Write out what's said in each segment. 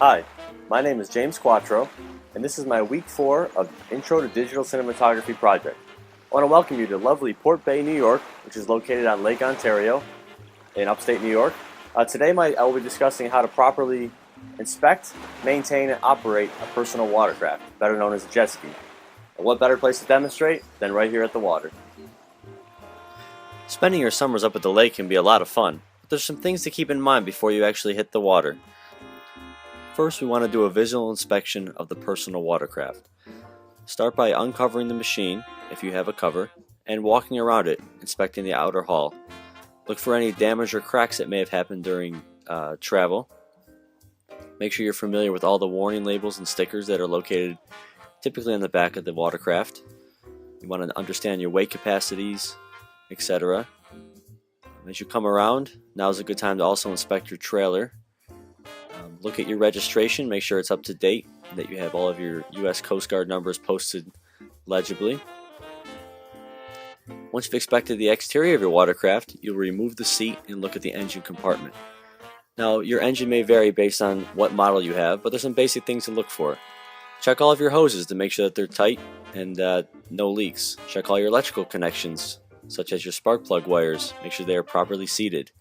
Hi, my name is James Quattro, and this is my week 4 of Intro to Digital Cinematography project. I want to welcome you to lovely Port Bay, New York, which is located on Lake Ontario in upstate New York. Today I will be discussing how to properly inspect, maintain, and operate a personal watercraft, better known as a jet ski. And what better place to demonstrate than right here at the water? Spending your summers up at the lake can be a lot of fun, but there's some things to keep in mind before you actually hit the water. First, we want to do a visual inspection of the personal watercraft. Start by uncovering the machine, if you have a cover, and walking around it, inspecting the outer hull. Look for any damage or cracks that may have happened during travel. Make sure you're familiar with all the warning labels and stickers that are located typically on the back of the watercraft. You want to understand your weight capacities, etc. As you come around, now is a good time to also inspect your trailer. Look at your registration, make sure it's up to date, and that you have all of your U.S. Coast Guard numbers posted legibly. Once you've inspected the exterior of your watercraft, you'll remove the seat and look at the engine compartment. Now, your engine may vary based on what model you have, but there's some basic things to look for. Check all of your hoses to make sure that they're tight and no leaks. Check all your electrical connections, such as your spark plug wires. Make sure they are properly seated.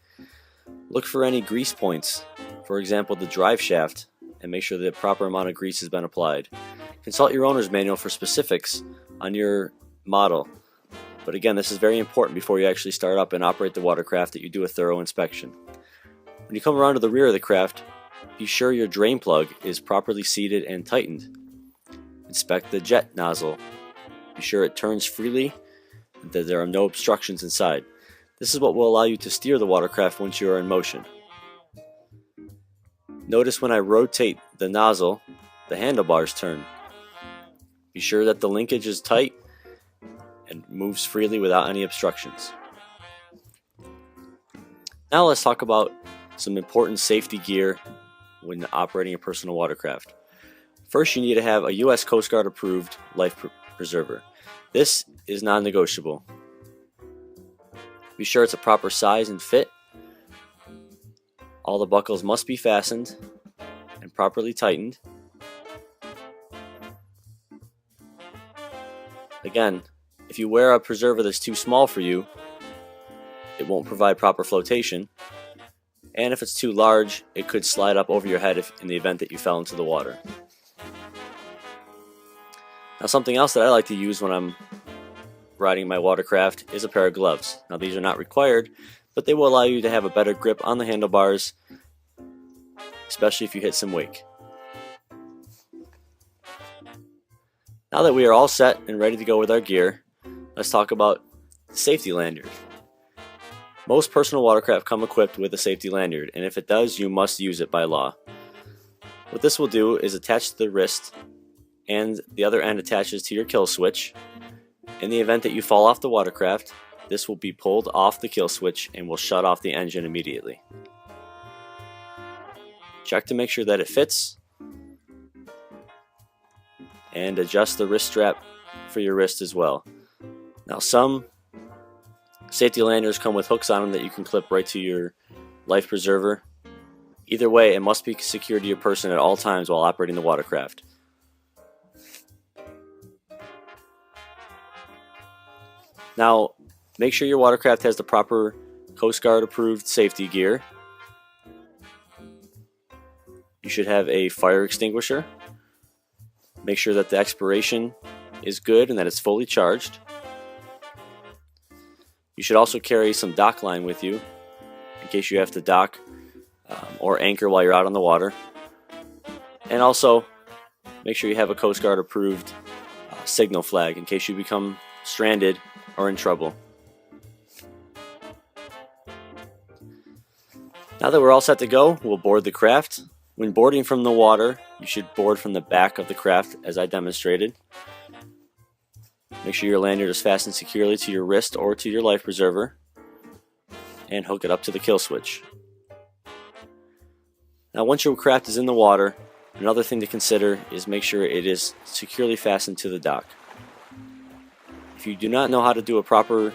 Look for any grease points, for example the drive shaft, and make sure the proper amount of grease has been applied. Consult your owner's manual for specifics on your model. But again, this is very important before you actually start up and operate the watercraft that you do a thorough inspection. When you come around to the rear of the craft, be sure your drain plug is properly seated and tightened. Inspect the jet nozzle. Be sure it turns freely and that there are no obstructions inside. This is what will allow you to steer the watercraft once you are in motion. Notice when I rotate the nozzle, the handlebars turn. Be sure that the linkage is tight and moves freely without any obstructions. Now let's talk about some important safety gear when operating a personal watercraft. First, you need to have a U.S. Coast Guard approved life preserver. This is non-negotiable. Be sure it's a proper size and fit. All the buckles must be fastened and properly tightened. Again, if you wear a preserver that's too small for you, it won't provide proper flotation. And if it's too large, it could slide up over your head in the event that you fell into the water. Now, something else that I like to use when I'm riding my watercraft is a pair of gloves. Now, these are not required, but they will allow you to have a better grip on the handlebars, especially if you hit some wake. Now that we are all set and ready to go with our gear, let's talk about the safety lanyard. Most personal watercraft come equipped with a safety lanyard, and if it does, you must use it by law. What this will do is attach to the wrist, and the other end attaches to your kill switch. In the event that you fall off the watercraft, this will be pulled off the kill switch and will shut off the engine immediately. Check to make sure that it fits, and adjust the wrist strap for your wrist as well. Now, some safety lanyards come with hooks on them that you can clip right to your life preserver. Either way, it must be secured to your person at all times while operating the watercraft. Now, make sure your watercraft has the proper Coast Guard approved safety gear. You should have a fire extinguisher. Make sure that the expiration is good and that it's fully charged. You should also carry some dock line with you in case you have to dock or anchor while you're out on the water. And also, make sure you have a Coast Guard approved signal flag in case you become stranded or in trouble. Now that we're all set to go, we'll board the craft. When boarding from the water, you should board from the back of the craft as I demonstrated. Make sure your lanyard is fastened securely to your wrist or to your life preserver, and hook it up to the kill switch. Now, once your craft is in the water, another thing to consider is make sure it is securely fastened to the dock. If you do not know how to do a proper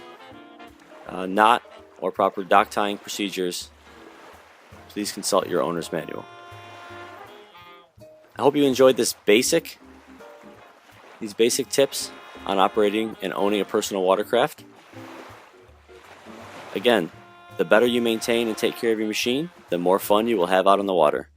knot or proper dock tying procedures, please consult your owner's manual. I hope you enjoyed these basic tips on operating and owning a personal watercraft. Again, the better you maintain and take care of your machine, the more fun you will have out on the water.